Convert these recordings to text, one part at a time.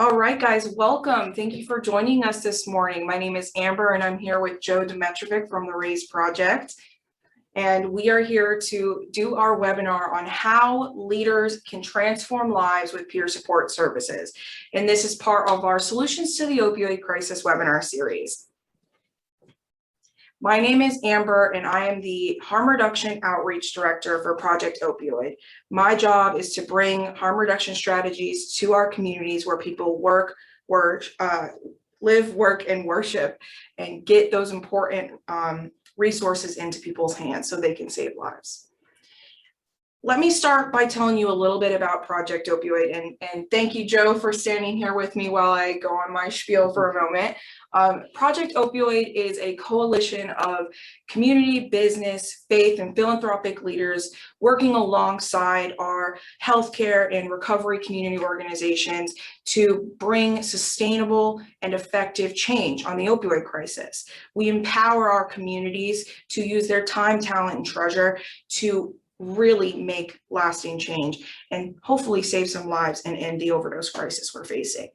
All right, guys, welcome. Thank you for joining us this morning. My name is Amber, and I'm here with Joe Dimitrovic from the RAISE Project. And we are here to do our webinar on how leaders can transform lives with peer support services. And this is part of our Solutions to the Opioid Crisis webinar series. My name is Amber, and I am the Harm Reduction Outreach Director for Project Opioid. My job is to bring harm reduction strategies to our communities where people live, work, and worship, and get those important resources into people's hands so they can save lives. Let me start by telling you a little bit about Project Opioid, and thank you, Joe, for standing here with me while I go on my spiel for a moment. Project Opioid is a coalition of community, business, faith, and philanthropic leaders working alongside our healthcare and recovery community organizations to bring sustainable and effective change on the opioid crisis. We empower our communities to use their time, talent, and treasure to really make lasting change and hopefully save some lives and end the overdose crisis we're facing.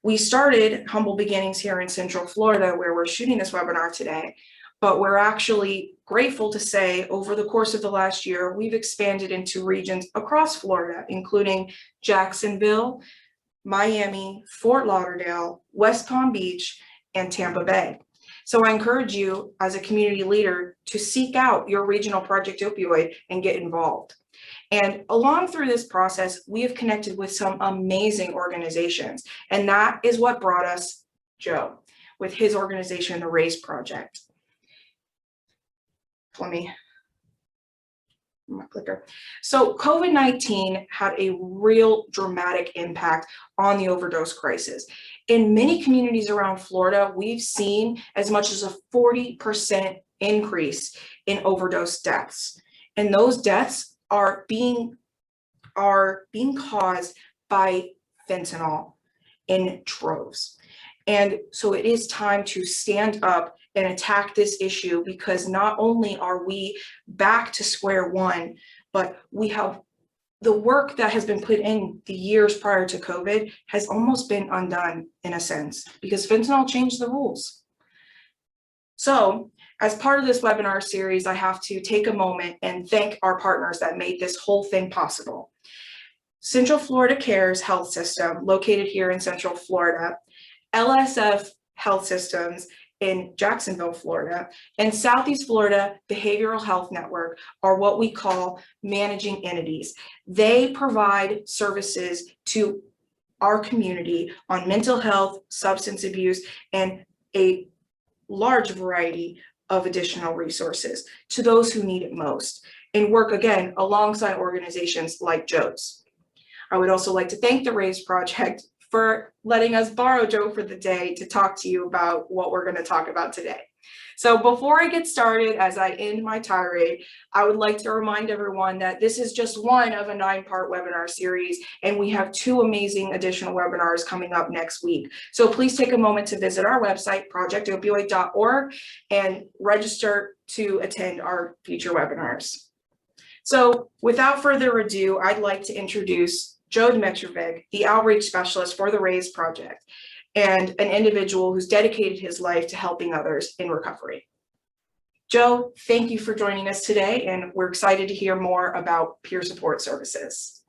We started humble beginnings here in Central Florida, where we're shooting this webinar today, but we're actually grateful to say over the course of the last year, we've expanded into regions across Florida, including Jacksonville, Miami, Fort Lauderdale, West Palm Beach, and Tampa Bay. So I encourage you as a community leader to seek out your regional Project Opioid and get involved. And along through this process, we have connected with some amazing organizations. And that is what brought us Joe with his organization, the RAISE Project. My clicker. So COVID-19 had a real dramatic impact on the overdose crisis. In many communities around Florida, we've seen as much as a 40% increase in overdose deaths. And those deaths are being caused by fentanyl in droves. And so it is time to stand up and attack this issue, because not only are we back to square one, but we have the work that has been put in the years prior to COVID has almost been undone in a sense, because fentanyl changed the rules. So as part of this webinar series, I have to take a moment and thank our partners that made this whole thing possible. Central Florida Cares Health System, located here in Central Florida, LSF Health Systems in Jacksonville, Florida, and Southeast Florida Behavioral Health Network are what we call managing entities. They provide services to our community on mental health, substance abuse, and a large variety of additional resources to those who need it most, and work again alongside organizations like Joe's. I would also like to thank the RAISE Project for letting us borrow Joe for the day to talk to you about what we're going to talk about today. So before I get started, as I end my tirade, I would like to remind everyone that this is just one of a 9-part webinar series, and we have 2 amazing additional webinars coming up next week. So please take a moment to visit our website, projectopioid.org, and register to attend our future webinars. So without further ado, I'd like to introduce Joe Dimitrovic, the outreach specialist for the RAISE Project, and an individual who's dedicated his life to helping others in recovery. Joe, thank you for joining us today, and we're excited to hear more about peer support services.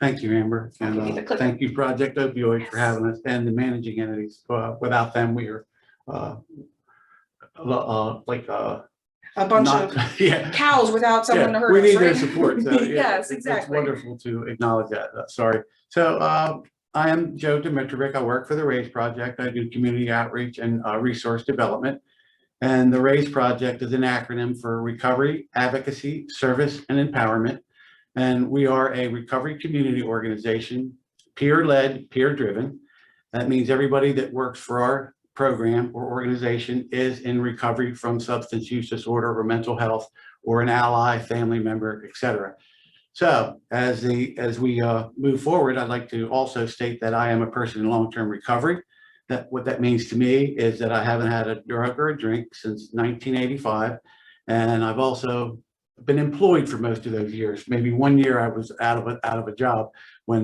Thank you, Amber, and thank you, Project Opioid, for having us, and the managing entities. Without them, we are A bunch of cows without someone to hurt us. We need right? their support. So, yes, exactly. It's wonderful to acknowledge that. Sorry. So I am Joe Dimitrovic. I work for the RAISE Project. I do community outreach and resource development. And the RAISE Project is an acronym for Recovery, Advocacy, Service, and Empowerment. And we are a recovery community organization, peer-led, peer-driven. That means everybody that works for our program or organization is in recovery from substance use disorder or mental health, or an ally, family member, etc. So as we move forward, I'd like to also state that I am a person in long-term recovery. What that means to me is that I haven't had a drug or a drink since 1985, and I've also been employed for most of those years. Maybe 1 year I was out of a job, when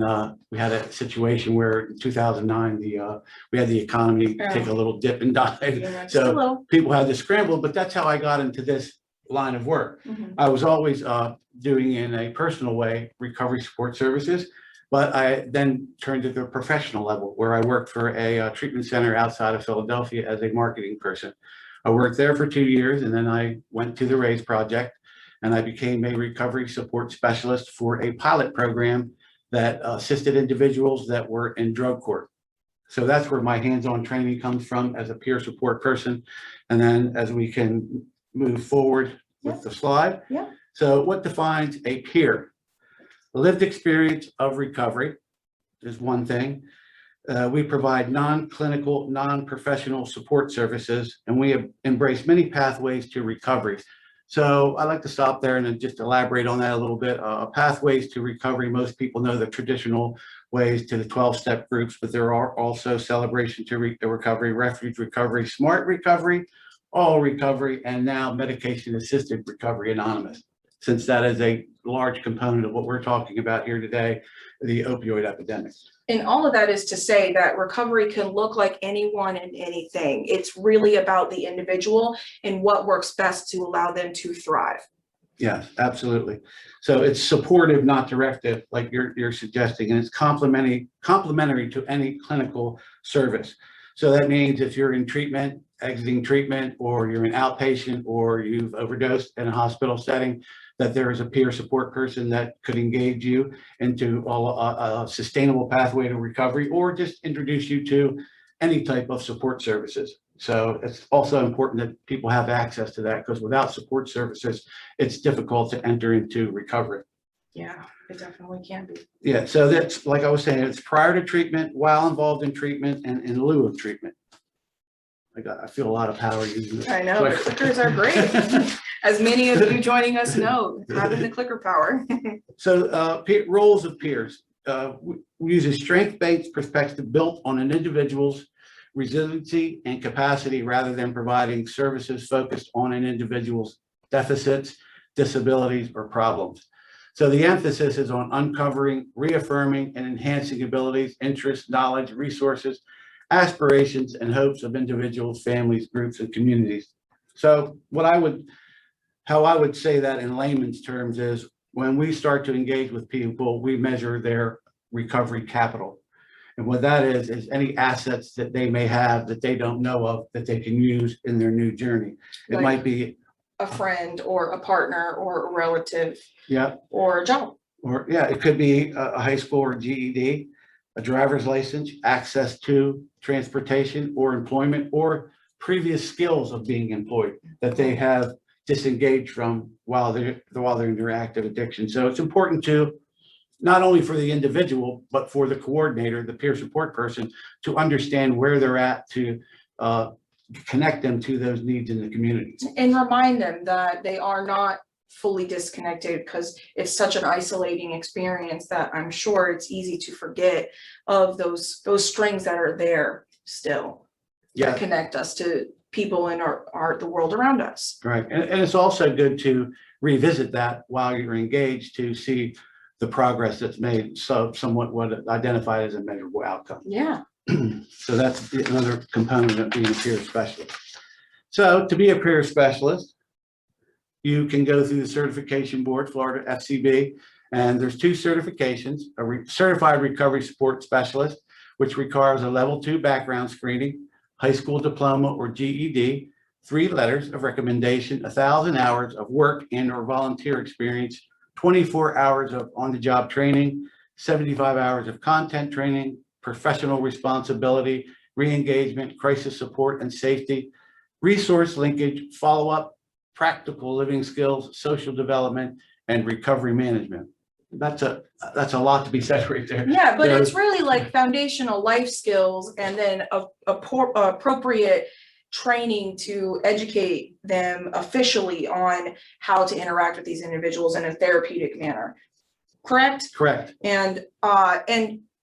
we had a situation where in 2009, we had the economy take a little dip and dive. Yeah, just a So little. people had to scramble, but that's how I got into this line of work. Mhm. I was always doing in a personal way recovery support services, but I then turned to the professional level where I worked for a treatment center outside of Philadelphia as a marketing person. I worked there for 2 years, and then I went to the RAISE project, and I became a recovery support specialist for a pilot program that assisted individuals that were in drug court. So that's where my hands-on training comes from as a peer support person. And then as we can move forward with the slide. Yeah. So what defines a peer? Lived experience of recovery is one thing. We provide non-clinical, non-professional support services, and we have embraced many pathways to recovery. So I'd like to stop there and then just elaborate on that a little bit. Pathways to recovery, most people know the traditional ways to the 12-step groups, but there are also celebration to recovery, refuge recovery, smart recovery, all recovery, and now medication-assisted recovery anonymous, since that is a large component of what we're talking about here today, the opioid epidemic. And all of that is to say that recovery can look like anyone and anything. It's really about the individual and what works best to allow them to thrive. Yes, absolutely. So it's supportive, not directive, like you're suggesting, and it's complementary to any clinical service. So that means if you're in treatment, exiting treatment, or you're an outpatient, or you've overdosed in a hospital setting, that there is a peer support person that could engage you into a sustainable pathway to recovery, or just introduce you to any type of support services. So it's also important that people have access to that, because without support services, it's difficult to enter into recovery. Yeah, it definitely can be. Yeah, so that's, like I was saying, it's prior to treatment, while involved in treatment, and in lieu of treatment. I feel a lot of power using this. I know, the clickers are great. As many of you joining us know, having the clicker power. So roles of peers. We use a strength-based perspective built on an individual's resiliency and capacity rather than providing services focused on an individual's deficits, disabilities, or problems. So the emphasis is on uncovering, reaffirming, and enhancing abilities, interests, knowledge, resources, aspirations, and hopes of individuals, families, groups, and communities. So how I would say that in layman's terms is, when we start to engage with people, we measure their recovery capital. And what that is any assets that they may have that they don't know of that they can use in their new journey. It Like might be a friend or a partner or a relative. Yeah. Or a job. Or yeah, it could be a high school or GED, a driver's license, access to transportation or employment, or previous skills of being employed that they have disengaged from while they're in their active addiction. So it's important to, not only for the individual, but for the coordinator, the peer support person, to understand where they're at, to connect them to those needs in the community. And remind them that they are not fully disconnected, because it's such an isolating experience that I'm sure it's easy to forget of those strings that are there still. Yeah. That connect us to people in the world around us. Right. And it's also good to revisit that while you're engaged to see the progress that's made, so somewhat what identified as a measurable outcome. Yeah. So that's another component of being a peer specialist. So to be a peer specialist, you can go through the certification board, Florida FCB, and there's 2 certifications: a certified recovery support specialist, which requires a level 2 background screening, high school diploma or GED, 3 letters of recommendation, 1,000 hours of work and or volunteer experience, 24 hours of on-the-job training, 75 hours of content training, professional responsibility, re-engagement, crisis support and safety, resource linkage, follow-up, practical living skills, social development, and recovery management. That's a lot to be said right there. Yeah, but it's really like foundational life skills, and then appropriate training to educate them officially on how to interact with these individuals in a therapeutic manner. Correct? Correct. And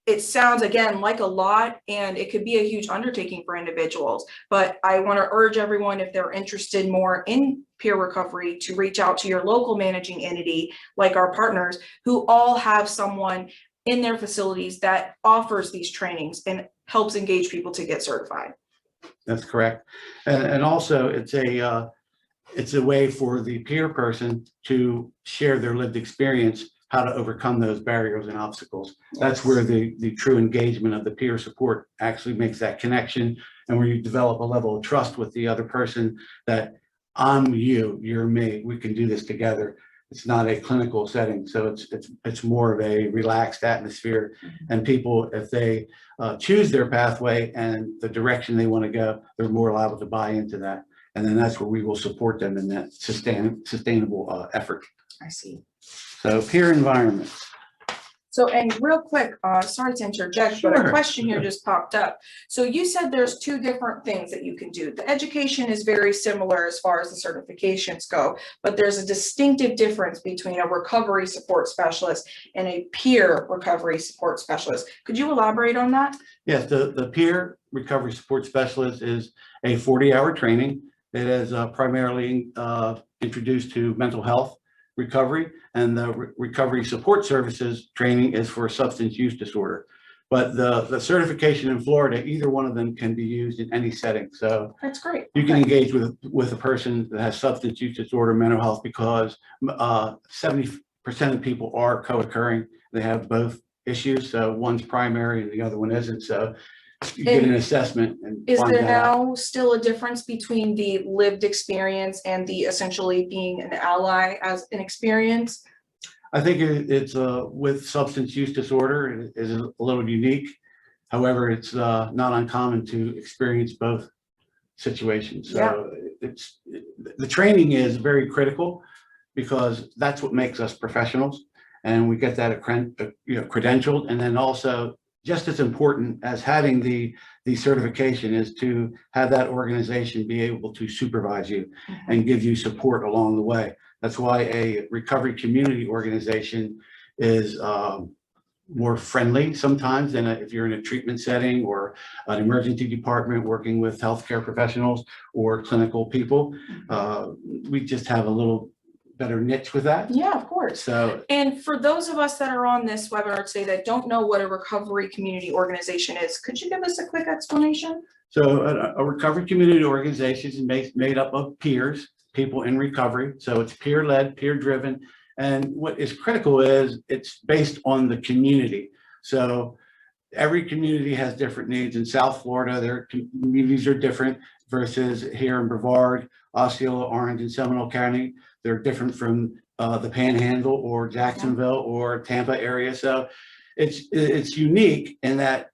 it sounds, again, like a lot, and it could be a huge undertaking for individuals, but I want to urge everyone, if they're interested more in peer recovery, to reach out to your local managing entity, like our partners, who all have someone in their facilities that offers these trainings and helps engage people to get certified. That's correct. And also it's a way for the peer person to share their lived experience, how to overcome those barriers and obstacles. That's where the true engagement of the peer support actually makes that connection, and where you develop a level of trust with the other person that I'm you, you're me, we can do this together. It's not a clinical setting, so it's more of a relaxed atmosphere. And people, if they choose their pathway and the direction they want to go, they're more liable to buy into that. And then that's where we will support them in that sustainable effort. I see. So peer environment. So, and real quick, sorry to interject, but a Sure. question here just popped up. So you said there's two different things that you can do. The education is very similar as far as the certifications go, but there's a distinctive difference between a recovery support specialist and a peer recovery support specialist. Could you elaborate on that? Yes, the peer recovery support specialist is a 40-hour training. It is primarily introduced to mental health recovery, and the recovery support services training is for substance use disorder. But the certification in Florida, either one of them can be used in any setting. So That's great. you can engage with a person that has substance use disorder, mental health, because 70% of people are co-occurring. They have both issues. So one's primary and the other one isn't. So you get an assessment and Is find there that out. now still a difference between the lived experience and the essentially being an ally as an experience? I think it's with substance use disorder, it is a little unique. However, it's not uncommon to experience both situations. So the training is very critical, because that's what makes us professionals, and we get that credentialed. And then also, just as important as having the certification is to have that organization be able to supervise you and give you support along the way. That's why a recovery community organization is more friendly sometimes than if you're in a treatment setting or an emergency department working with healthcare professionals or clinical people. We just have a little better niche with that. Yeah, of course. So, and for those of us that are on this webinar today that don't know what a recovery community organization is, could you give us a quick explanation? So a recovery community organization is made up of peers, people in recovery. So it's peer-led, peer-driven. And what is critical is it's based on the community. So every community has different needs. In South Florida, their communities are different versus here in Brevard, Osceola, Orange, and Seminole County. They're different from the Panhandle or Jacksonville or Tampa area. So it's unique in that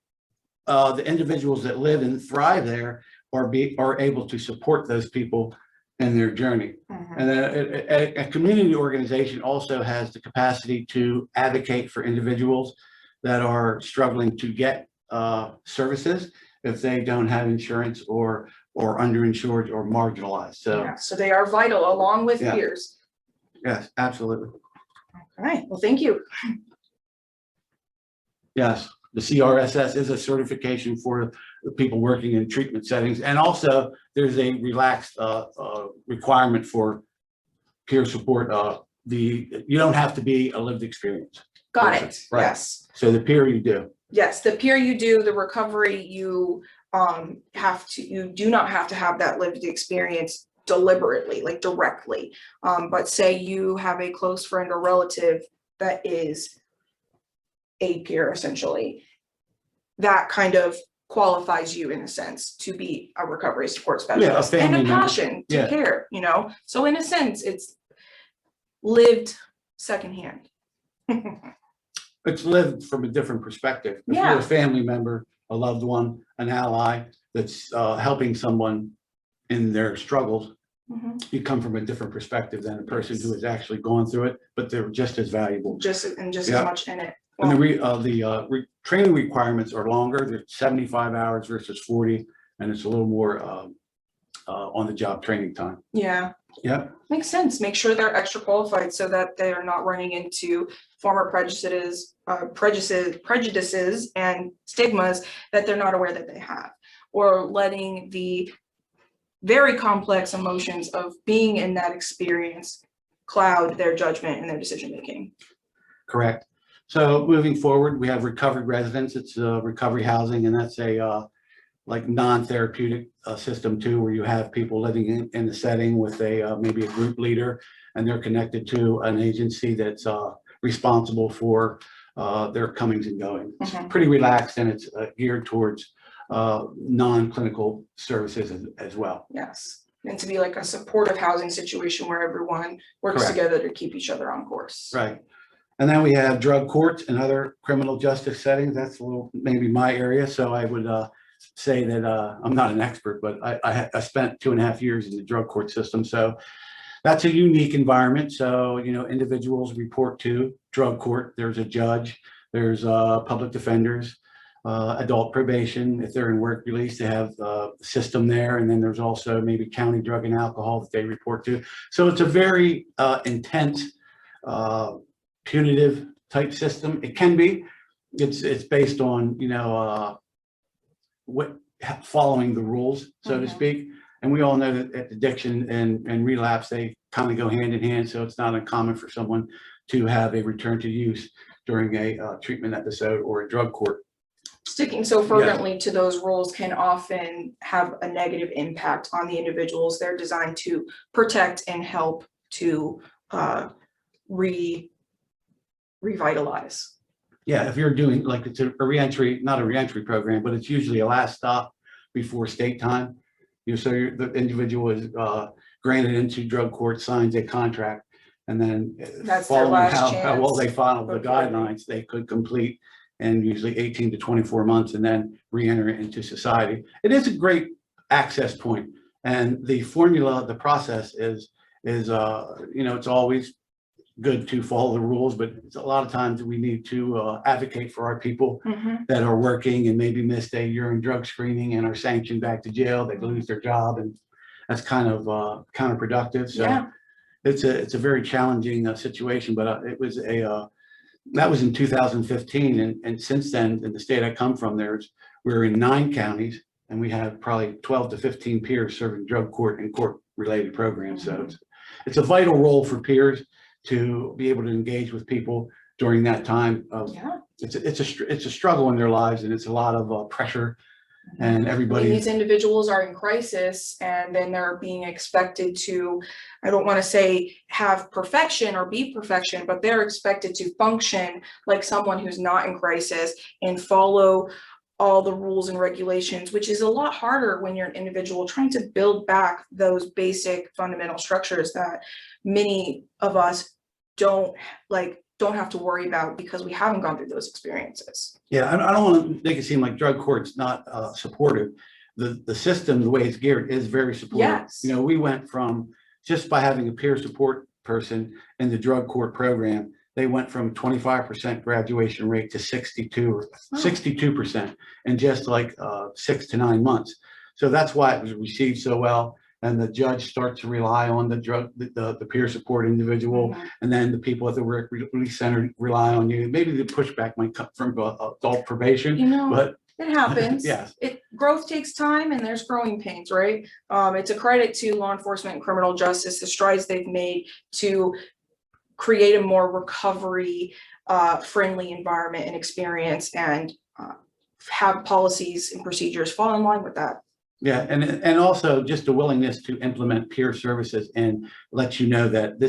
the individuals that live and thrive there are able to support those people in their journey. And then a community organization also has the capacity to advocate for individuals that are struggling to get services if they don't have insurance or underinsured or marginalized. So, so they are vital along with Yeah. peers. yes, absolutely. All right, well, thank you. Yes, the CRSS is a certification for the people working in treatment settings. And also there's a relaxed requirement for peer support. You don't have to be a lived experience. Got person, it. right? Yes. So the peer you do. Yes, the peer you do, the recovery you you do not have to have that lived experience deliberately, like directly. But say you have a close friend or relative that is a peer, essentially, that kind of qualifies you in a sense to be a recovery support specialist and a passion to care, you know? So in a sense, it's lived secondhand. It's lived from a different perspective. If you're a family member, a loved one, an ally that's helping someone in their struggles, you come from a different perspective than a person who has actually gone through it, but they're just as valuable. Just as much in it. Well, and the training requirements are longer. They're 75 hours versus 40, and it's a little more on the job training time. Yeah. Yeah. Makes sense. Make sure they're extra qualified so that they are not running into former prejudices and stigmas that they're not aware that they have, or letting the very complex emotions of being in that experience cloud their judgment and their decision making. Correct. So moving forward, we have recovered residents. It's recovery housing, and that's a like non-therapeutic system too, where you have people living in the setting with a maybe a group leader, and they're connected to an agency that's responsible for their comings and goings. It's pretty relaxed, and it's geared towards non-clinical services as well. Yes, and to be like a supportive housing situation where everyone works Correct. together to keep each other on course. Right. And then we have drug courts and other criminal justice settings. That's a little maybe my area. So I would say that I'm not an expert, but I spent 2.5 years in the drug court system. So that's a unique environment. So, you know, individuals report to drug court. There's a judge, there's public defenders, adult probation. If they're in work release, they have a system there. And then there's also maybe county drug and alcohol that they report to. So it's a very intense, punitive type system. It can be. It's based on, you know, what following the rules, so to speak. And we all know that addiction and relapse, they kind of go hand in hand. So it's not uncommon for someone to have a return to use during a treatment episode or a drug court. Sticking so fervently to those rules can often have a negative impact on the individuals. They're designed to protect and help to revitalize. Yeah, if you're doing like it's a reentry, not a reentry program, but it's usually a last stop before state time. You know, so the individual is granted into drug court, signs a contract, and then That's their following last how well they chance follow the before guidelines, they could complete in usually 18 to 24 months and then re-enter into society. It is a great access point, and the formula, the process is you know, it's always good to follow the rules, but it's a lot of times we need to advocate for our people that are working and maybe missed a urine drug screening and are sanctioned back to jail. They lose their job, and that's kind of counterproductive. So it's a very challenging situation, but it was that was in 2015, and since then in the state I come from, we're in 9 counties, and we have probably 12 to 15 peers serving drug court and court related programs. So it's a vital role for peers to be able to engage with people during that time. It's a struggle in their lives, and it's a lot of pressure, and everybody. These individuals are in crisis, and then they're being expected to, I don't want to say have perfection or be perfection, but they're expected to function like someone who's not in crisis and follow all the rules and regulations, which is a lot harder when you're an individual trying to build back those basic fundamental structures that many of us don't have to worry about because we haven't gone through those experiences. Yeah, I don't want to make it seem like drug court's not supportive. The system, the way it's geared, is very supportive. Yes. You know, we went from just by having a peer support person in the drug court program, they went from 25% graduation rate to 62% in just like 6 to 9 months. So that's why it was received so well. And the judge starts to rely on the peer support individual, and then the people at the work release center rely on you. Maybe the pushback might come from adult probation, you know, but it happens. Yes. Growth takes time, and there's growing pains, right? It's a credit to law enforcement and criminal justice, the strides they've made to create a more recovery friendly environment and experience, and have policies and procedures fall in line with that. Yeah, and also just a willingness to implement peer services and let you know that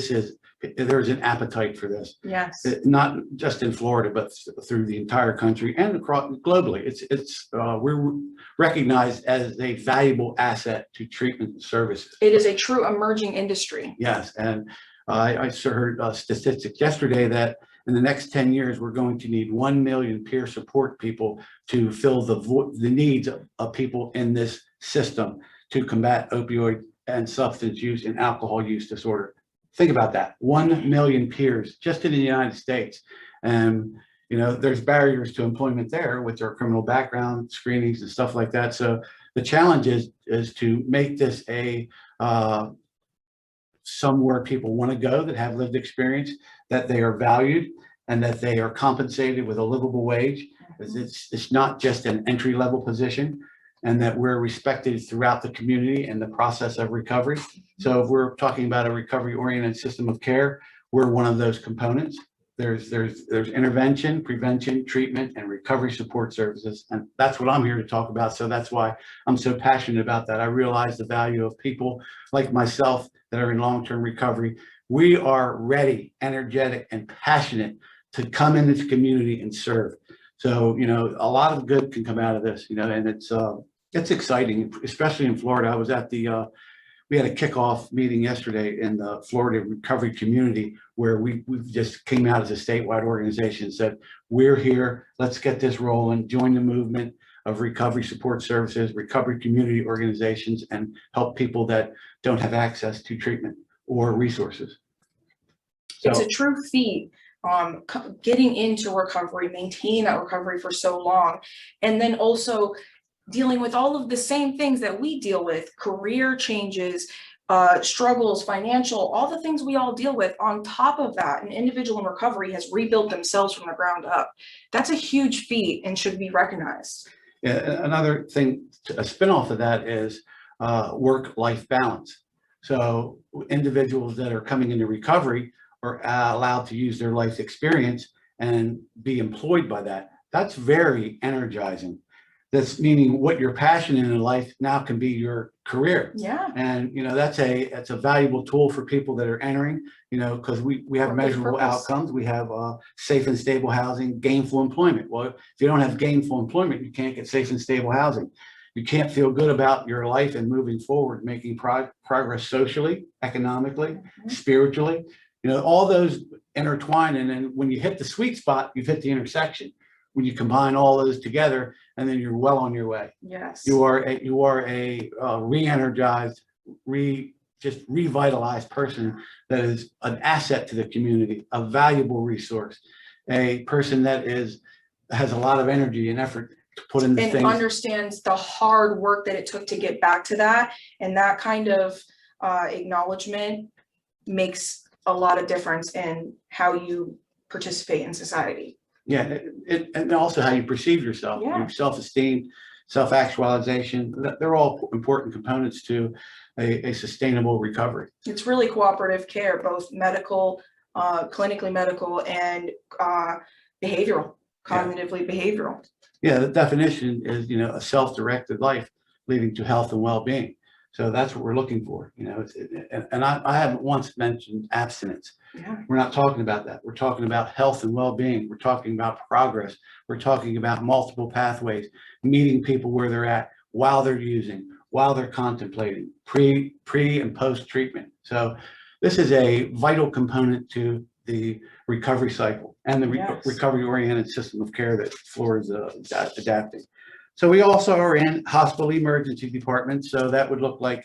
there's an appetite for this. Yes. Not just in Florida, but through the entire country and across globally. We're recognized as a valuable asset to treatment services. It is a true emerging industry. Yes, and I heard statistics yesterday that in the next 10 years, we're going to need 1 million peer support people to fill the needs of people in this system to combat opioid and substance use and alcohol use disorder. Think about that, 1 million peers just in the United States. And, you know, there's barriers to employment there with their criminal background screenings and stuff like that. So the challenge is to make this somewhere people want to go that have lived experience, that they are valued, and that they are compensated with a livable wage. It's not just an entry-level position, and that we're respected throughout the community and the process of recovery. So if we're talking about a recovery-oriented system of care, we're one of those components. There's intervention, prevention, treatment, and recovery support services. And that's what I'm here to talk about. So that's why I'm so passionate about that. I realize the value of people like myself that are in long-term recovery. We are ready, energetic, and passionate to come in this community and serve. So, a lot of good can come out of this, and it's exciting, especially in Florida. I was at we had a kickoff meeting yesterday in the Florida recovery community where we just came out as a statewide organization and said, we're here, let's get this rolling, join the movement of recovery support services, recovery community organizations, and help people that don't have access to treatment or resources. It's a true feat, getting into recovery, maintaining that recovery for so long, and then also dealing with all of the same things that we deal with, career changes, struggles, financial, all the things we all deal with. On top of that, an individual in recovery has rebuilt themselves from the ground up. That's a huge feat and should be recognized. Yeah, another thing, a spinoff of that is work-life balance. So individuals that are coming into recovery are allowed to use their life experience and be employed by that. That's very energizing. That's meaning what you're passionate in life now can be your career. Yeah. And that's a valuable tool for people that are entering, because we have measurable outcomes. We have safe and stable housing, gainful employment. Well, if you don't have gainful employment, you can't get safe and stable housing. You can't feel good about your life and moving forward, making progress socially, economically, spiritually. All those intertwine. And then when you hit the sweet spot, you've hit the intersection. When you combine all those together, and then you're well on your way. Yes. You are a re-energized, just revitalized person that is an asset to the community, a valuable resource, a person that has a lot of energy and effort to put into and things. Understands the hard work that it took to get back to that, and that kind of acknowledgement makes a lot of difference in how you participate in society. Yeah, and also how you perceive yourself, your self-esteem, self-actualization. They're all important components to a sustainable recovery. It's really cooperative care, both medical, clinically medical, and behavioral, cognitively behavioral. Yeah, the definition is, a self-directed life leading to health and well-being. So that's what we're looking for, and I haven't once mentioned abstinence. Yeah. We're not talking about that. We're talking about health and well-being. We're talking about progress. We're talking about multiple pathways, meeting people where they're at while they're using, while they're contemplating, pre and post treatment. So this is a vital component to the recovery cycle and the recovery-oriented system of care that Florida's adapting. So we also are in hospital emergency departments. So that would look like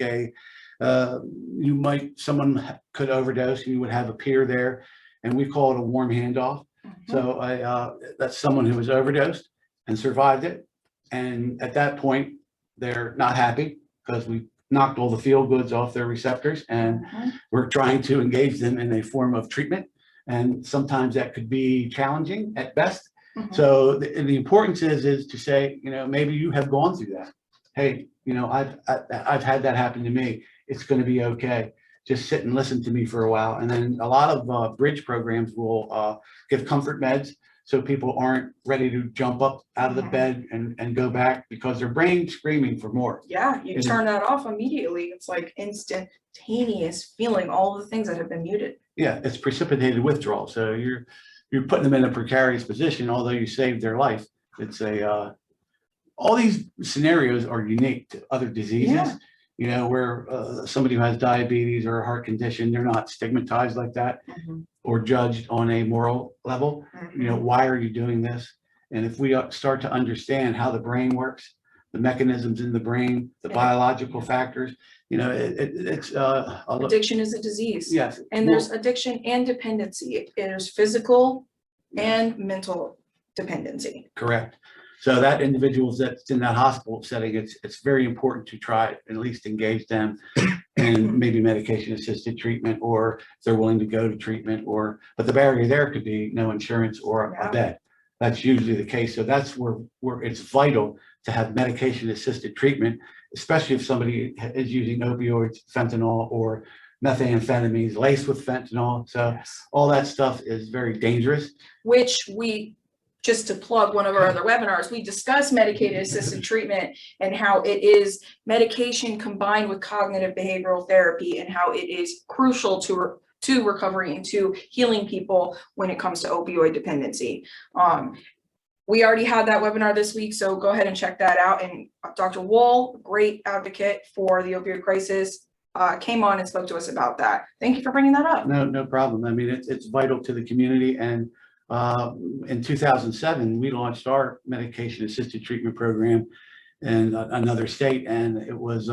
someone could overdose and you would have a peer there, and we call it a warm handoff. So that's someone who was overdosed and survived it. And at that point, they're not happy because we knocked all the feel goods off their receptors, and we're trying to engage them in a form of treatment. And sometimes that could be challenging at best. So the importance is to say, maybe you have gone through that. Hey, I've had that happen to me. It's going to be okay. Just sit and listen to me for a while. And then a lot of bridge programs will give comfort meds so people aren't ready to jump up out of the bed and go back because their brain's screaming for more. Yeah, you turn that off immediately. It's like instantaneous feeling all the things that have been muted. Yeah, it's precipitated withdrawal. So you're putting them in a precarious position, although you saved their life. It's all these scenarios are unique to other diseases, where somebody who has diabetes or a heart condition, they're not stigmatized like that or judged on a moral level. Why are you doing this? And if we start to understand how the brain works, the mechanisms in the brain, the biological factors, addiction is a disease. Yes. And there's addiction and dependency. There's physical and mental dependency. Correct. So that individuals that's in that hospital setting, it's very important to try at least engage them in maybe medication assisted treatment, or if they're willing to go to treatment, but the barrier there could be no insurance or a bed. That's usually the case. So that's where it's vital to have medication assisted treatment, especially if somebody is using opioids, fentanyl, or methamphetamines laced with fentanyl. So Yes. all that stuff is very dangerous. Which we, just to plug one of our other webinars, we discuss medicated assisted treatment and how it is medication combined with cognitive behavioral therapy and how it is crucial to recovery and to healing people when it comes to opioid dependency. We already had that webinar this week, so go ahead and check that out. And Dr. Wall, great advocate for the opioid crisis, came on and spoke to us about that. Thank you for bringing that up. No problem. I mean, it's vital to the community. And in 2007, we launched our medication assisted treatment program in another state. And it was,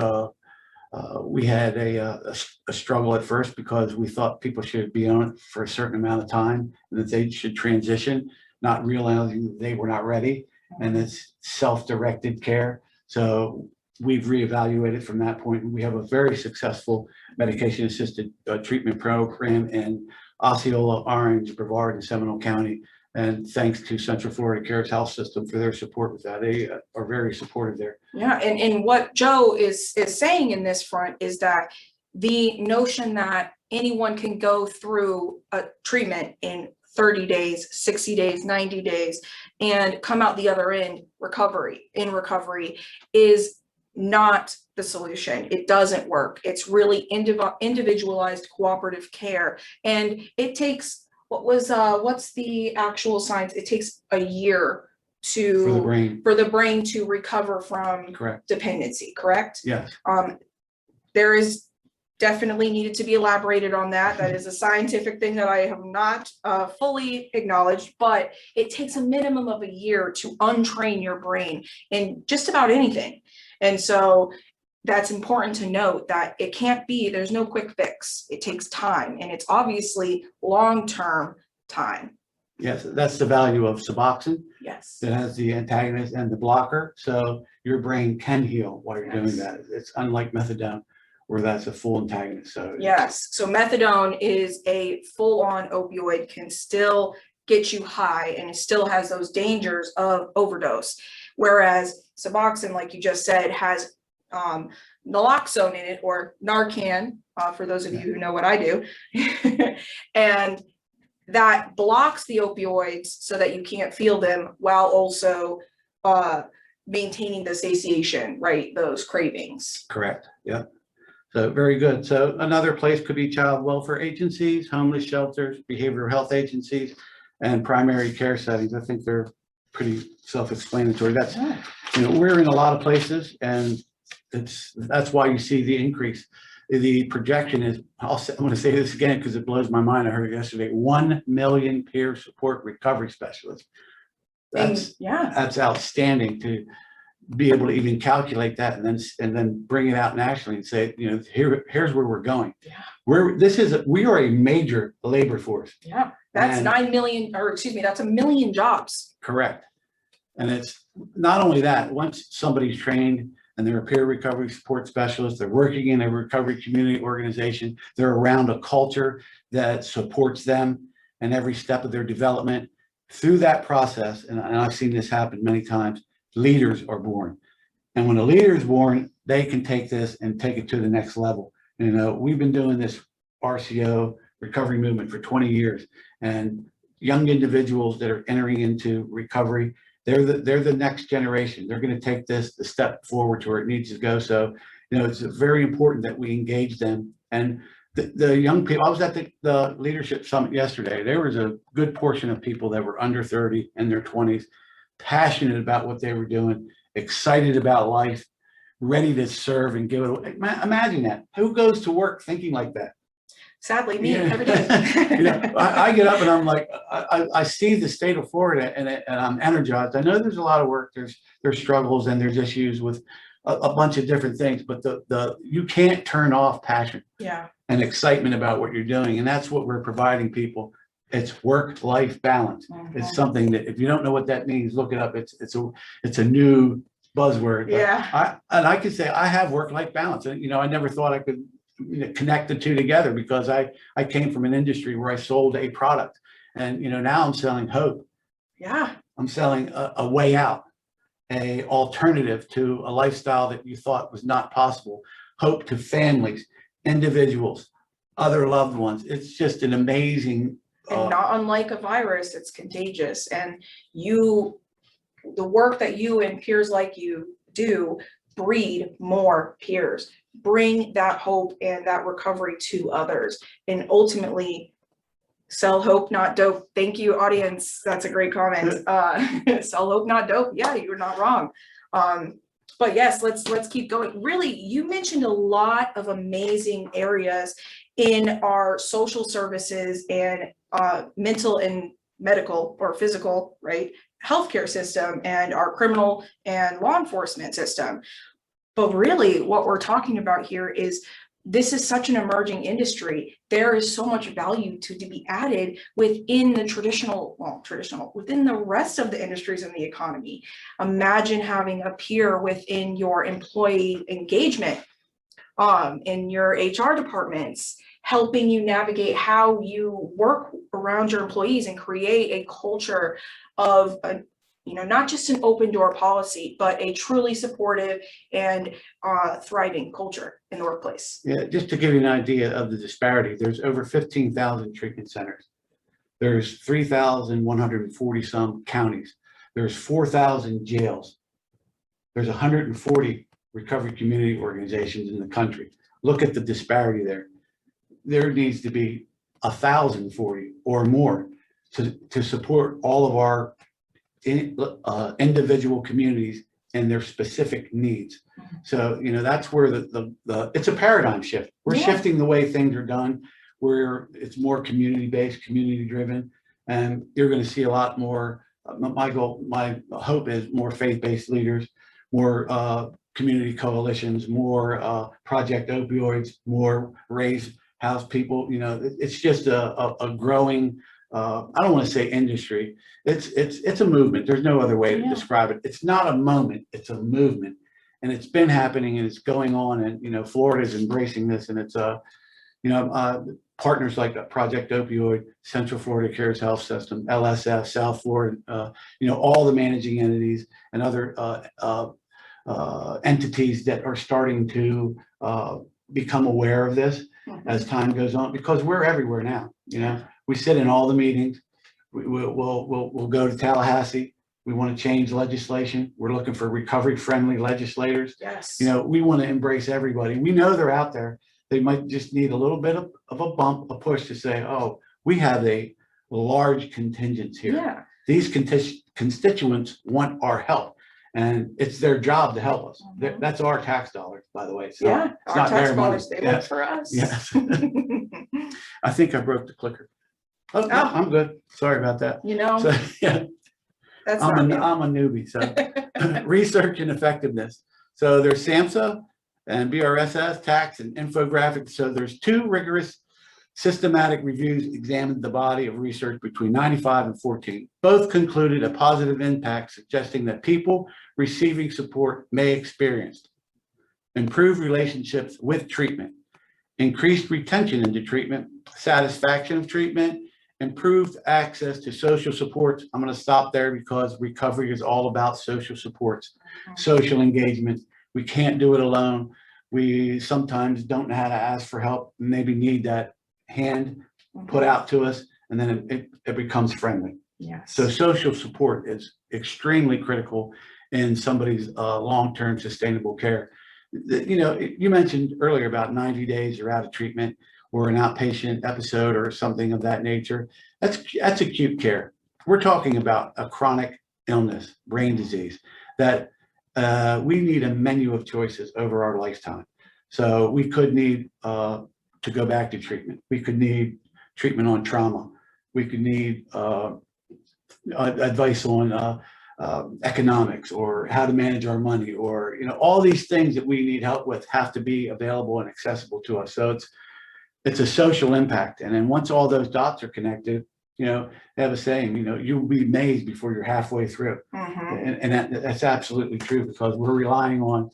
we had a struggle at first because we thought people should be on it for a certain amount of time and that they should transition, not realizing they were not ready. And it's self-directed care. So we've reevaluated from that point. We have a very successful medication assisted treatment program in Osceola, Orange, Brevard, and Seminole County. And thanks to Central Florida Cares Health System for their support with that. They are very supportive there. Yeah, and what Joe is saying in this front is that the notion that anyone can go through a treatment in 30 days, 60 days, 90 days, and come out the other end in recovery is not the solution. It doesn't work. It's really individualized cooperative care. And it takes, what's the actual science? It takes a year For the brain. To recover from Correct. dependency, correct? Yes. There is definitely needed to be elaborated on that. That is a scientific thing that I have not fully acknowledged, but it takes a minimum of a year to untrain your brain in just about anything. And so that's important to note that it can't be, there's no quick fix. It takes time, and it's obviously long-term time. Yes, that's the value of Suboxone. Yes. That has the antagonist and the blocker. So your brain can heal while you're doing that. It's unlike methadone, where that's a full antagonist. So yes, so methadone is a full-on opioid, can still get you high, and it still has those dangers of overdose. Whereas Suboxone, like you just said, has naloxone in it, or Narcan, for those of you who know what I do, and that blocks the opioids so that you can't feel them, while also maintaining the satiation, right? Those cravings. correct. Yep. So very good. So another place could be child welfare agencies, homeless shelters, behavioral health agencies, and primary care settings. I think they're pretty self-explanatory. That's, you know, we're in a lot of places, and that's why you see the increase. The projection is, I'm going to say this again because it blows my mind. I heard it yesterday, 1 million peer support recovery specialists. That's outstanding to be able to even calculate that and then bring it out nationally and say, you know, here's where we're going. Yeah. We are a major labor force. Yeah, that's 9 million, or excuse me, that's 1 million jobs. Correct. And it's not only that, once somebody's trained and they're a peer recovery support specialist, they're working in a recovery community organization, they're around a culture that supports them in every step of their development. Through that process, and I've seen this happen many times, leaders are born. And when a leader is born, they can take this and take it to the next level. You know, we've been doing this RCO recovery movement for 20 years, and young individuals that are entering into recovery, they're the next generation. They're going to take this the step forward to where it needs to go. So, you know, it's very important that we engage them. And the young people, I was at the leadership summit yesterday. There was a good portion of people that were under 30 in their 20s, passionate about what they were doing, excited about life, ready to serve and give it away. Imagine that. Who goes to work thinking like that? Sadly, me every day. You know, I get up and I'm like, I see the state of Florida and I'm energized. I know there's a lot of work. There's struggles and there's issues with a bunch of different things, but you can't turn off passion and excitement about what you're doing. And that's what we're providing people. It's work-life balance. It's something that if you don't know what that means, look it up. It's a new buzzword. I can say I have work-life balance. And, you know, I never thought I could connect the two together because I came from an industry where I sold a product, and, you know, now I'm selling hope. Yeah. I'm selling a way out, a alternative to a lifestyle that you thought was not possible. Hope to families, individuals, other loved ones. It's just an amazing. And not unlike a virus, it's contagious. And the work that you and peers like you do breed more peers, bring that hope and that recovery to others, and ultimately sell hope, not dope. Thank you, audience. That's a great comment. Sell hope, not dope. Yeah, you're not wrong. But yes, let's keep going. Really, you mentioned a lot of amazing areas in our social services and mental and medical or physical, right, healthcare system, and our criminal and law enforcement system. But really what we're talking about here is this is such an emerging industry. There is so much value to be added within the within the rest of the industries in the economy. Imagine having a peer within your employee engagement, in your HR departments, helping you navigate how you work around your employees and create a culture of not just an open door policy, but a truly supportive and thriving culture in the workplace. Yeah, just to give you an idea of the disparity, there's over 15,000 treatment centers. There's 3,140 some counties. There's 4,000 jails. There's 140 recovery community organizations in the country. Look at the disparity there. There needs to be 1,040 or more to support all of our individual communities and their specific needs. So, that's where it's a paradigm shift. We're shifting the way things are done, where it's more community-based, community-driven, and you're going to see a lot more. My hope is more faith-based leaders, more community coalitions, more Project Opioids, more Raise House people. It's just a growing, I don't want to say industry. It's a movement. There's no other way to describe it. It's not a moment, it's a movement. And it's been happening and it's going on, and Florida's embracing this, and it's partners like Project Opioid, Central Florida Cares Health System, LSF, South Florida, all the managing entities and other entities that are starting to become aware of this as time goes on, because we're everywhere now. We sit in all the meetings. We'll go to Tallahassee. We want to change legislation. We're looking for recovery-friendly legislators. Yes. We want to embrace everybody. We know they're out there. They might just need a little bit of a bump, a push to say, oh, we have a large contingent here. Yeah. These constituents want our help, and it's their job to help us. That's our tax dollars, by the way. It's our not tax their dollars, money. they work for us. Yes. I think I broke the clicker. Oh, no, I'm good. Sorry about that. So, yeah. That's I'm a newbie. So research and effectiveness. So there's SAMHSA and BRSS, tax and infographics. So there's 2 rigorous systematic reviews examined the body of research between 95 and 14. Both concluded a positive impact, suggesting that people receiving support may experience improved relationships with treatment, increased retention into treatment, satisfaction of treatment, improved access to social supports. I'm going to stop there because recovery is all about social supports, social engagement. We can't do it alone. We sometimes don't know how to ask for help, maybe need that hand put out to us, and then it becomes friendly. Yes. So social support is extremely critical in somebody's long-term sustainable care. You mentioned earlier about 90 days you're out of treatment, or an outpatient episode or something of that nature. That's acute care. We're talking about a chronic illness, brain disease, that we need a menu of choices over our lifetime. So we could need to go back to treatment. We could need treatment on trauma. We could need advice on economics, or how to manage our money, or all these things that we need help with have to be available and accessible to us. So it's a social impact. And then once all those dots are connected, they have a saying, you'll be amazed before you're halfway through. And that's absolutely true, because we're relying on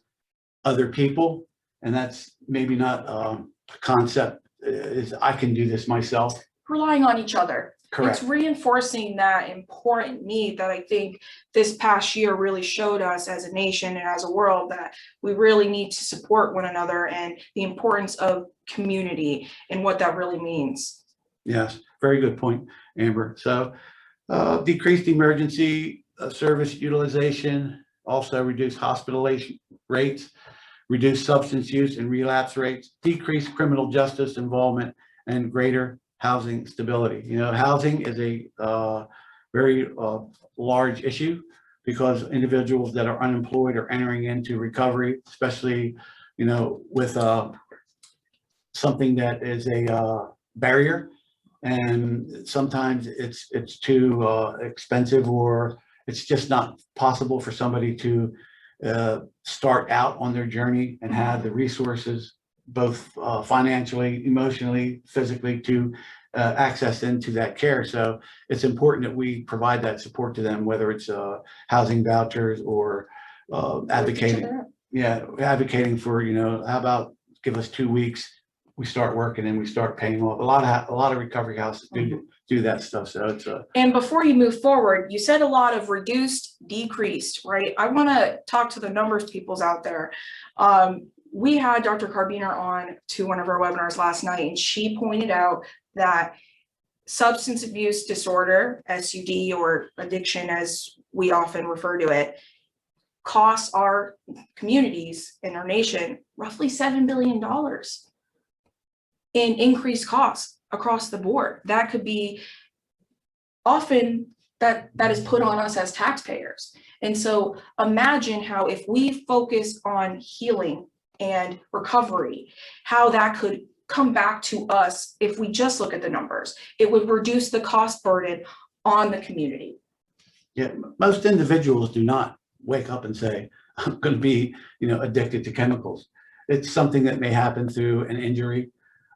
other people. And that's maybe not a concept is I can do this myself. Relying on each other. Correct. It's reinforcing that important need that I think this past year really showed us as a nation and as a world, that we really need to support one another, and the importance of community and what that really means. Yes, very good point, Amber. So decreased emergency service utilization, also reduce hospitalization rates, reduce substance use and relapse rates, decrease criminal justice involvement, and greater housing stability. You know, housing is a very large issue, because individuals that are unemployed are entering into recovery, especially, you know, with something that is a barrier, and sometimes it's too expensive, or it's just not possible for somebody to start out on their journey and have the resources, both financially, emotionally, physically, to access into that care. So it's important that we provide that support to them, whether it's housing vouchers or advocating. Yeah, advocating for, you know, how about give us 2 weeks, we start working and we start paying off. A lot of recovery houses do that stuff. So it's And before you move forward, you said a lot of reduced, decreased, right? I want to talk to the numbers peoples out there. We had Dr. Carbiner on to one of our webinars last night, and she pointed out that substance abuse disorder, SUD, or addiction as we often refer to it, costs our communities in our nation roughly $7 billion in increased costs across the board. That could be often that is put on us as taxpayers. And so imagine how, if we focus on healing and recovery, how that could come back to us. If we just look at the numbers, it would reduce the cost burden on the community. yeah, most individuals do not wake up and say, I'm going to be, you know, addicted to chemicals. It's something that may happen through an injury,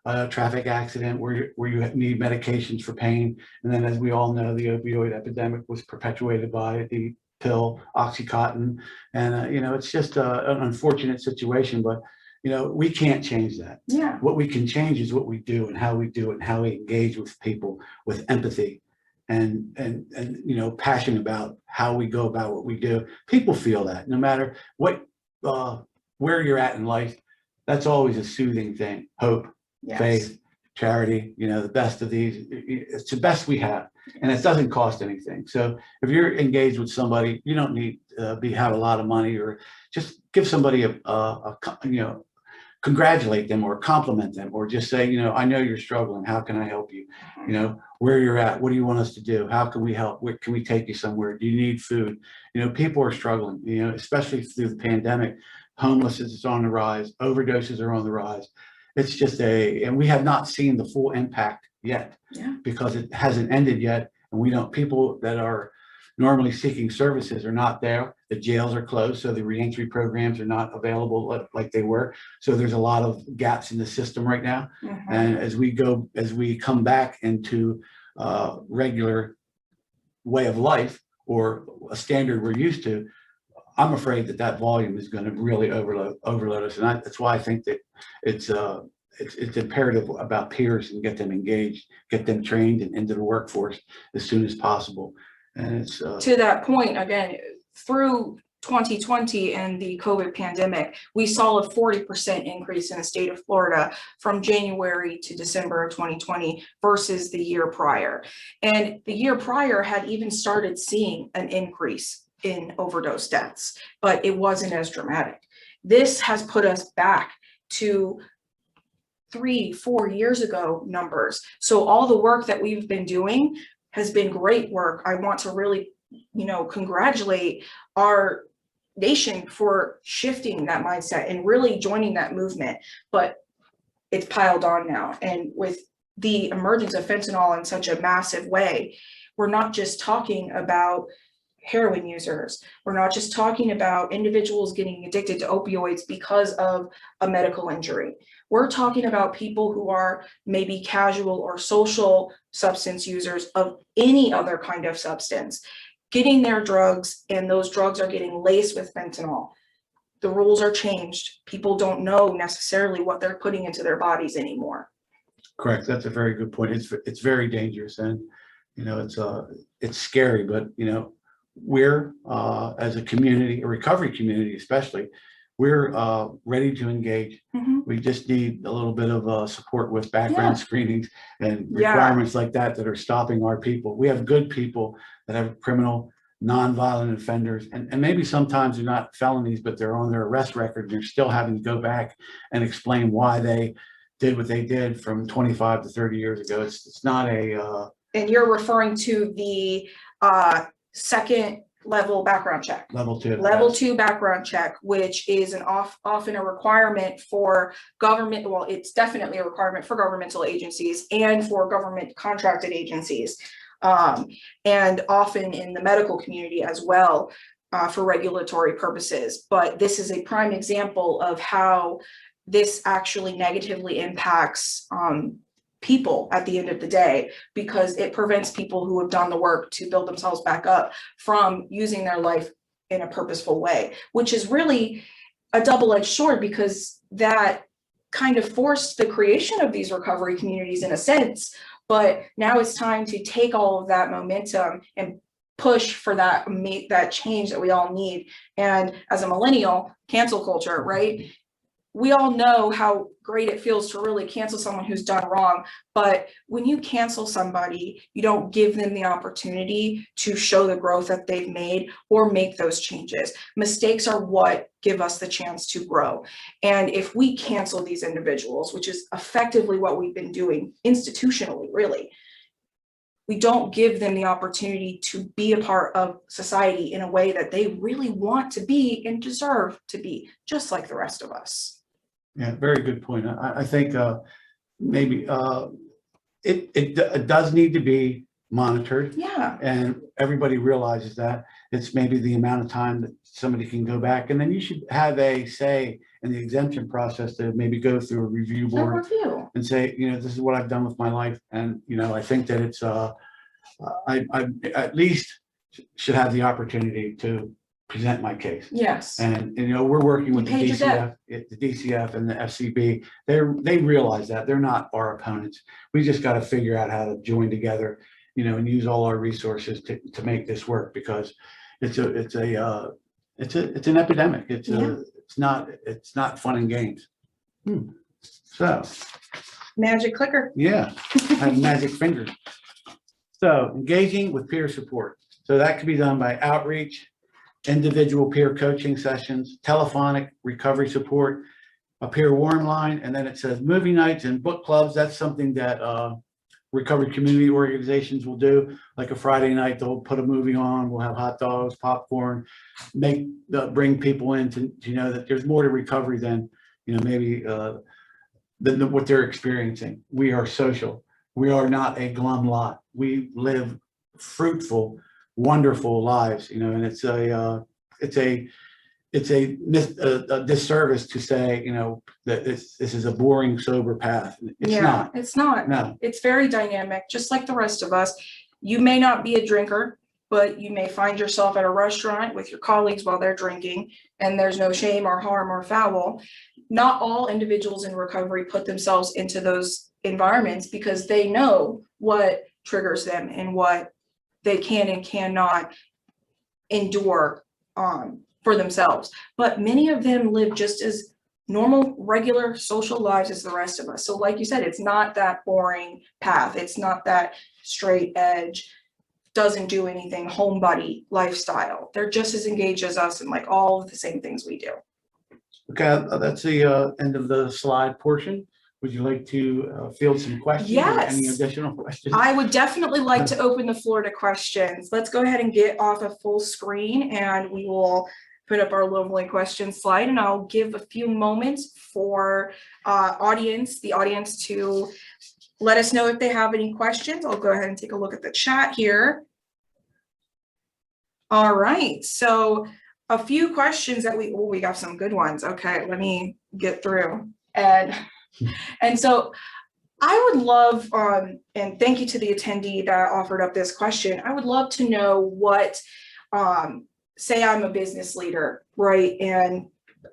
a traffic accident where you need medications for pain. And then, as we all know, the opioid epidemic was perpetuated by the pill Oxycontin. And, you know, it's just an unfortunate situation, but, you know, we can't change that. Yeah. What we can change is what we do and how we do it and how we engage with people with empathy and you know, passion about how we go about what we do. People feel that no matter what where you're at in life, that's always a soothing thing. Hope, Yes. faith, charity, you know, the best of these, it's the best we have, and it doesn't cost anything. So if you're engaged with somebody, you don't need have a lot of money, or just give somebody a you know, congratulate them or compliment them, or just say, you know, I know you're struggling. How can I help you? You know, where you're at. What do you want us to do? How can we help? Where can we take you somewhere? Do you need food? You know, people are struggling, you know, especially through the pandemic. Homelessness is on the rise. Overdoses are on the rise. It's just and we have not seen the full impact yet, because it hasn't ended yet. And we don't, people that are normally seeking services are not there. The jails are closed, so the reentry programs are not available like they were. So there's a lot of gaps in the system right now. And as we come back into regular way of life, or a standard we're used to, I'm afraid that volume is going to really overload us. And that's why I think that it's imperative about peers and get them engaged, get them trained and into the workforce as soon as possible. And it's to that point, again, through 2020 and the COVID pandemic, we saw a 40% increase in the state of Florida from January to December of 2020 versus the year prior. And the year prior had even started seeing an increase in overdose deaths, but it wasn't as dramatic. This has put us back to 3-4 years ago numbers. So all the work that we've been doing has been great work. I want to really, you know, congratulate our nation for shifting that mindset and really joining that movement, but it's piled on now. And with the emergence of fentanyl in such a massive way, we're not just talking about heroin users. We're not just talking about individuals getting addicted to opioids because of a medical injury. We're talking about people who are maybe casual or social substance users of any other kind of substance, getting their drugs, and those drugs are getting laced with fentanyl. The rules are changed. People don't know necessarily what they're putting into their bodies anymore. correct. That's a very good point. It's very dangerous. And it's scary, but we're as a community, a recovery community especially, we're ready to engage. Mhm. We just need a little bit of support with background Yeah. screenings and Yeah. requirements like that are stopping our people. We have good people that have criminal, nonviolent offenders, and maybe sometimes they're not felonies, but they're on their arrest record. And they're still having to go back and explain why they did what they did from 25 to 30 years ago. It's not a And you're referring to the second level background check. level 2. Level 2 background check, which is often a requirement for government. Well, it's definitely a requirement for governmental agencies and for government contracted agencies, and often in the medical community as well, for regulatory purposes. But this is a prime example of how this actually negatively impacts people at the end of the day, because it prevents people who have done the work to build themselves back up from using their life in a purposeful way, which is really a double-edged sword, because that kind of forced the creation of these recovery communities in a sense. But now it's time to take all of that momentum and push for that change that we all need. And as a millennial, cancel culture, right? We all know how great it feels to really cancel someone who's done wrong. But when you cancel somebody, you don't give them the opportunity to show the growth that they've made or make those changes. Mistakes are what give us the chance to grow. And if we cancel these individuals, which is effectively what we've been doing institutionally, really, we don't give them the opportunity to be a part of society in a way that they really want to be and deserve to be, just like the rest of us. Yeah, very good point. I think maybe it does need to be monitored. Yeah. And everybody realizes that. It's maybe the amount of time that somebody can go back, and then you should have a say in the exemption process to maybe go through a review board and say, this is what I've done with my life. And, I think that it's, I at least should have the opportunity to present my case. Yes. And we're working with the DCF and the FCB. They realize that they're not our opponents. We just got to figure out how to join together, and use all our resources to make this work, because it's an epidemic. It's not fun and games. So magic clicker. Yeah, I have magic fingers. So engaging with peer support. So that could be done by outreach, individual peer coaching sessions, telephonic recovery support, a peer warm line, and then it says movie nights and book clubs. That's something that recovery community organizations will do. Like a Friday night, they'll put a movie on, we'll have hot dogs, popcorn, bring people in to know that there's more to recovery than maybe than what they're experiencing. We are social. We are not a glum lot. We live fruitful, wonderful lives, and it's a disservice to say, that this is a boring, sober path. It's not. It's not. No. It's very dynamic, just like the rest of us. You may not be a drinker, but you may find yourself at a restaurant with your colleagues while they're drinking, and there's no shame or harm or foul. Not all individuals in recovery put themselves into those environments because they know what triggers them and what they can and cannot endure for themselves. But many of them live just as normal, regular social lives as the rest of us. So like you said, it's not that boring path. It's not that straight edge, doesn't do anything, homebody lifestyle. They're just as engaged as us and like all of the same things we do. Okay, that's the end of the slide portion. Would you like to field some questions? Yes. Or any additional questions? I would definitely like to open the floor to questions. Let's go ahead and get off a full screen and we will put up our lovely question slide, and I'll give a few moments for the audience to let us know if they have any questions. I'll go ahead and take a look at the chat here. All right, so a few questions that we got some good ones. Okay, let me get through. And so I would love, and thank you to the attendee that offered up this question. I would love to know what, say I'm a business leader, right? And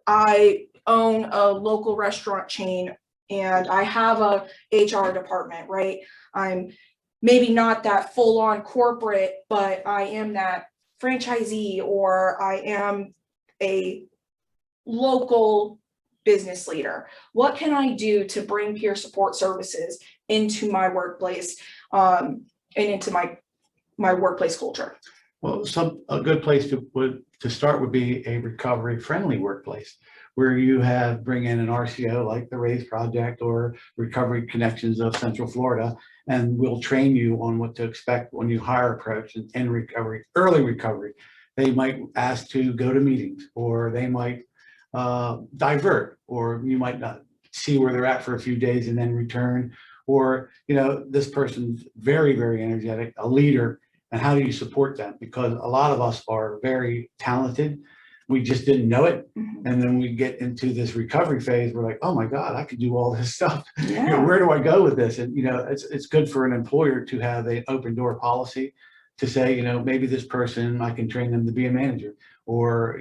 I own a local restaurant chain and I have a HR department, right? I'm maybe not that full-on corporate, but I am that franchisee, or I am a local business leader. What can I do to bring peer support services into my workplace, and into my workplace culture? Well, a good place to start would be a recovery-friendly workplace where you bring in an RCO like the RAISE Project or Recovery Connections of Central Florida, and we'll train you on what to expect when you hire a coach in recovery, early recovery. They might ask to go to meetings, or they might divert, or you might not see where they're at for a few days and then return. Or, this person's very, very energetic, a leader, and how do you support them? Because a lot of us are very talented. We just didn't know it. And then we get into this recovery phase. We're like, oh my God, I could do all this stuff. Yeah. Where do I go with this? And, it's good for an employer to have an open door policy to say, maybe this person, I can train them to be a manager, or,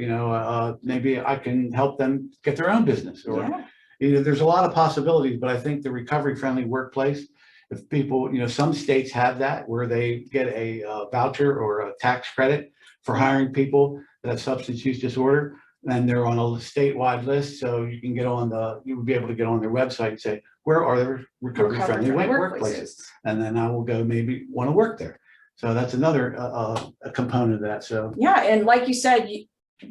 maybe I can help them get their own business, or, there's a lot of possibilities. But I think the recovery friendly workplace, if people, some states have that where they get a voucher or a tax credit for hiring people that have substance use disorder, and they're on a statewide list. So you would be able to get on their website and say, where are there recovery friendly workplaces? And then I will go maybe want to work there. So that's another a component of that. So yeah, and like you said,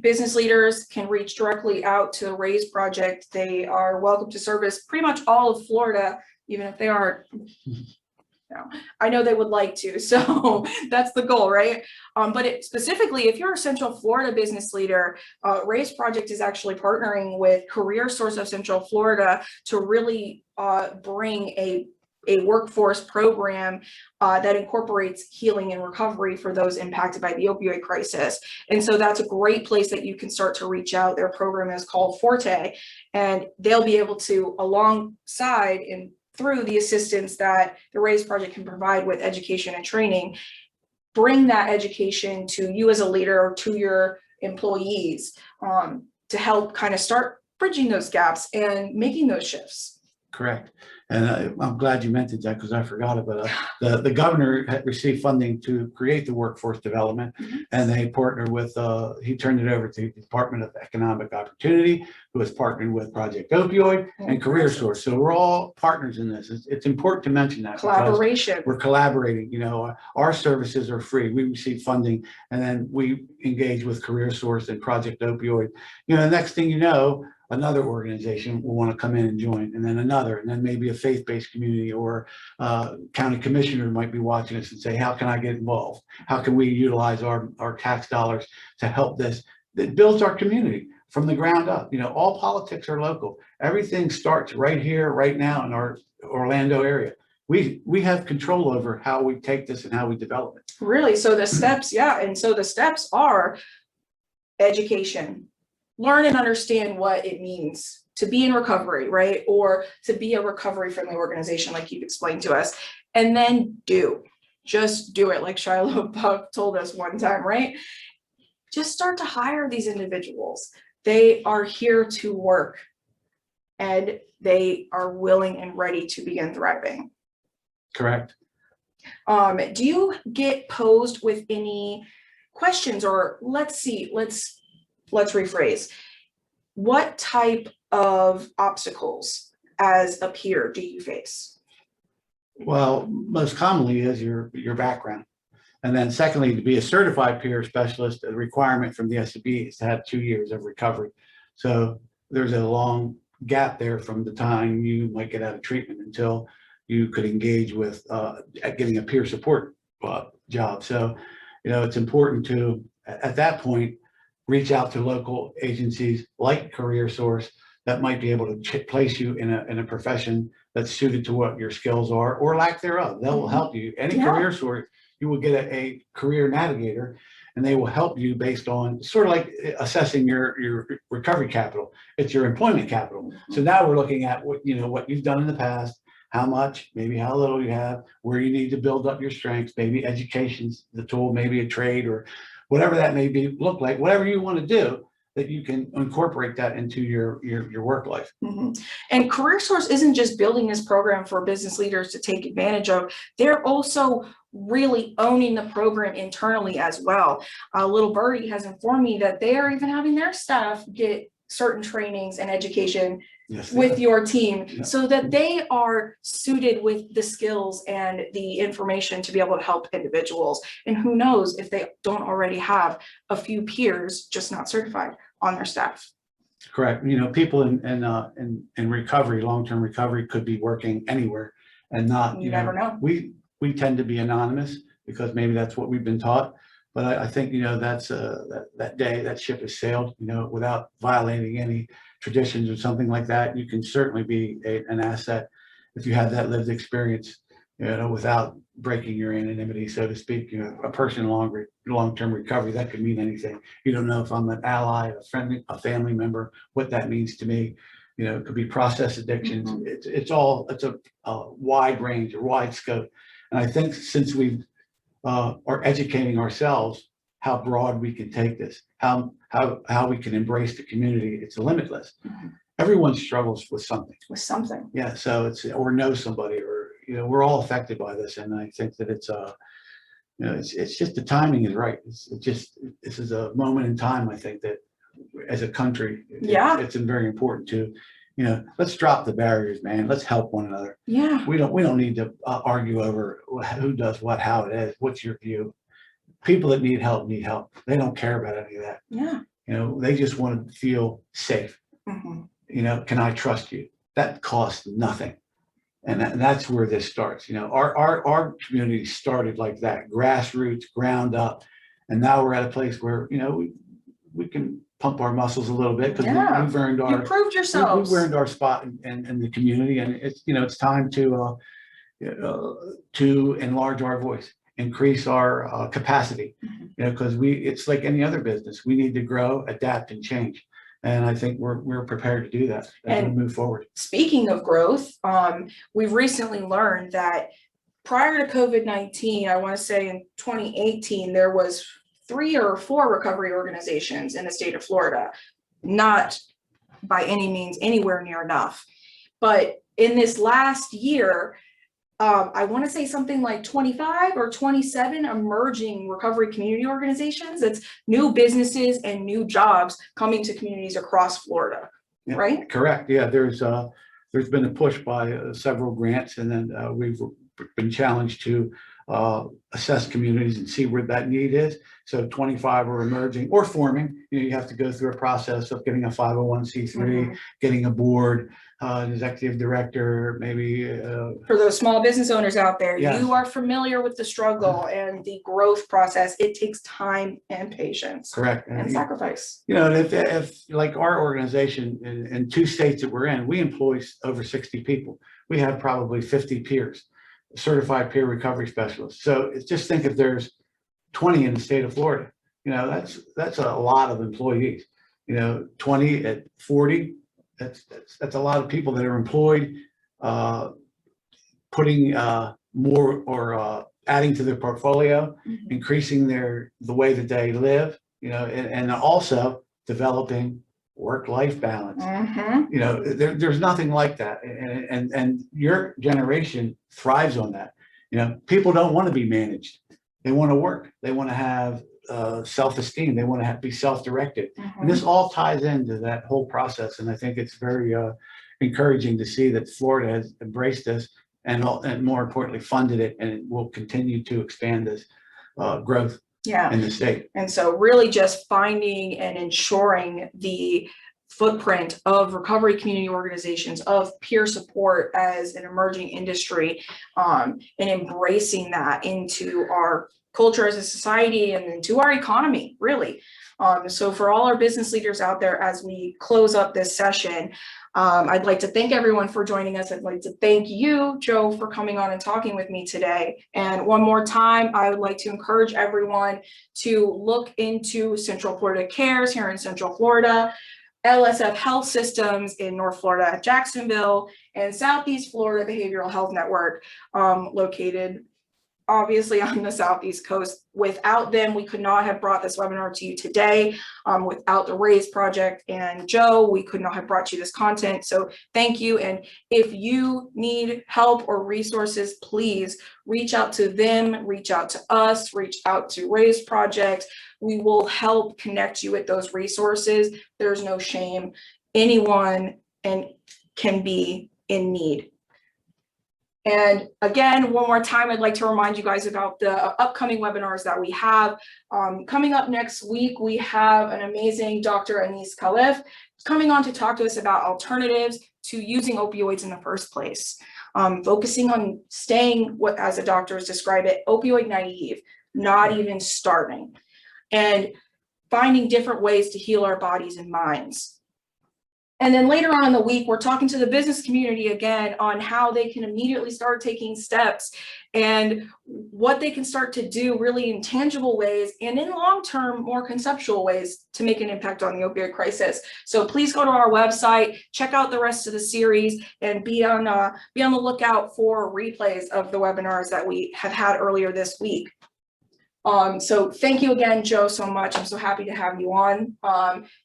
business leaders can reach directly out to the RAISE Project. They are welcome to service pretty much all of Florida, even if they aren't. I know they would like to, so that's the goal, right? But specifically, if you're a Central Florida business leader, RAISE Project is actually partnering with Career Source of Central Florida to really bring a workforce program that incorporates healing and recovery for those impacted by the opioid crisis. And so that's a great place that you can start to reach out. Their program is called Forte, and they'll be able to, alongside and through the assistance that the RAISE Project can provide with education and training, bring that education to you as a leader or to your employees, to help kind of start bridging those gaps and making those shifts. Correct. And I'm glad you mentioned that, because I forgot about it. The governor had received funding to create the workforce development, and they partnered with, he turned it over to the Department of Economic Opportunity, who is partnering with Project Opioid and Career Source. So we're all partners in this. It's important to mention that. Collaboration. We're collaborating. Our services are free. We receive funding, and then we engage with Career Source and Project Opioid. The next thing you know, another organization will want to come in and join, and then another, and then maybe a faith-based community or county commissioner might be watching us and say, how can I get involved? How can we utilize our tax dollars to help this? It builds our community from the ground up. All politics are local. Everything starts right here, right now in our Orlando area. We have control over how we take this and how we develop it. Really? So the steps, and so the steps are education. Learn and understand what it means to be in recovery, right? Or to be a recovery-friendly organization, like you've explained to us. And then just do it, like Shiloh Buff told us one time, right? Just start to hire these individuals. They are here to work, and they are willing and ready to begin thriving. Correct. Do you get posed with any questions, or let's rephrase. What type of obstacles as a peer do you face? Well, most commonly is your background. And then secondly, to be a certified peer specialist, a requirement from the SCB is to have 2 years of recovery. So there's a long gap there from the time you might get out of treatment until you could engage with getting a peer support job. So, it's important to, at that point, reach out to local agencies like Career Source that might be able to place you in a profession that's suited to what your skills are or lack thereof. They will help you. Any Career Source, you will get a career navigator, and they will help you based on sort of like assessing your recovery capital. It's your employment capital. So now we're looking at what you've done in the past, how much, maybe how little you have, where you need to build up your strengths, maybe education's the tool, maybe a trade, or whatever that may be, look like, whatever you want to do. that you can incorporate that into your work life. Mhm. And Career Source isn't just building this program for business leaders to take advantage of. They're also really owning the program internally as well. Little Birdie has informed me that they are even having their staff get certain trainings and education Yes, with your team, yeah, so that they are suited with the skills and the information to be able to help individuals. And who knows if they don't already have a few peers, just not certified, on their staff. correct. People in recovery, long-term recovery, could be working anywhere and not. You never know. We tend to be anonymous because maybe that's what we've been taught. But I think that's that day that ship has sailed. Without violating any traditions or something like that. You can certainly be an asset if you have that lived experience. Without breaking your anonymity, so to speak. A person in long-term recovery, that could mean anything. You don't know if I'm an ally, a friend, a family member, what that means to me. It could be process addictions. It's a wide range, a wide scope. And I think since we are educating ourselves how broad we can take this, how we can embrace the community, it's limitless. Everyone struggles with something. Yeah, so or know somebody, or we're all affected by this, and I think that it's just the timing is right. This is a moment in time. I think that as a country, it's very important to, let's drop the barriers, man. Let's help one another. Yeah. We don't need to argue over who does what, how it is. What's your view? People that need help need help. They don't care about any of that. Yeah. They just want to feel safe. Can I trust you? That costs nothing. And that's where this starts. Our community started like that, grassroots, ground up. And now we're at a place where, we can pump our muscles a little bit because we've earned You proved yourselves. We've earned our spot in the community. And it's time to enlarge our voice, increase our capacity, because it's like any other business. We need to grow, adapt, and change. And I think we're prepared to do that as we move forward. Speaking of growth, we've recently learned that prior to COVID-19, I want to say in 2018, there was 3 or 4 recovery organizations in the state of Florida. Not by any means anywhere near enough. But in this last year, I want to say something like 25 or 27 emerging recovery community organizations. That's new businesses and new jobs coming to communities across Florida, right? Correct. Yeah, there's been a push by several grants, and then we've been challenged to assess communities and see where that need is. So 25 are emerging or forming. You have to go through a process of getting a 501c3, getting a board, an executive director, maybe. For those small business owners out there, yes. You are familiar with the struggle and the growth process. It takes time and patience. Correct. And sacrifice. If like our organization in 2 states that we're in, we employ over 60 people. We have probably 50 peers, certified peer recovery specialists. So just think if there's 20 in the state of Florida, that's a lot of employees. 20 at 40, that's a lot of people that are employed, putting more or adding to their portfolio, increasing the way that they live, and also developing work-life balance. There's nothing like that, and your generation thrives on that. People don't want to be managed; they want to work. They want to have self-esteem. They want to be self-directed, and this all ties into that whole process. And I think it's very encouraging to see that Florida has embraced this and more importantly funded it, and it will continue to expand this growth. In the state. And so really just finding and ensuring the footprint of recovery community organizations, of peer support as an emerging industry, and embracing that into our culture as a society and into our economy, really. So for all our business leaders out there, as we close up this session, I'd like to thank everyone for joining us. I'd like to thank you, Joe, for coming on and talking with me today. And one more time, I would like to encourage everyone to look into Central Florida Cares here in Central Florida, LSF Health Systems in North Florida, Jacksonville, and Southeast Florida Behavioral Health Network, located obviously on the Southeast Coast. Without them, we could not have brought this webinar to you today. Without the RAISE project and Joe, we could not have brought you this content. So thank you. And if you need help or resources, please reach out to them, reach out to us, reach out to RAISE project. We will help connect you with those resources. There's no shame. Anyone can be in need. And again, one more time, I'd like to remind you guys about the upcoming webinars that we have. Coming up next week, we have an amazing Dr. Anis Khalif coming on to talk to us about alternatives to using opioids in the first place. Focusing on staying, what as the doctors describe it, opioid naive, not even starting, and finding different ways to heal our bodies and minds. And then later on in the week, we're talking to the business community again on how they can immediately start taking steps and what they can start to do really in tangible ways and in long-term, more conceptual ways to make an impact on the opioid crisis. So please go to our website, check out the rest of the series, and be on the lookout for replays of the webinars that we have had earlier this week. So thank you again, Joe, so much. I'm so happy to have you on.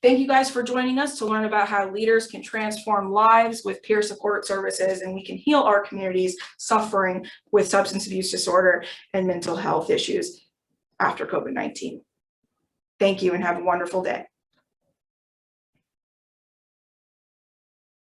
Thank you guys for joining us to learn about how leaders can transform lives with peer support services, and we can heal our communities suffering with substance abuse disorder and mental health issues after COVID-19. Thank you and have a wonderful day.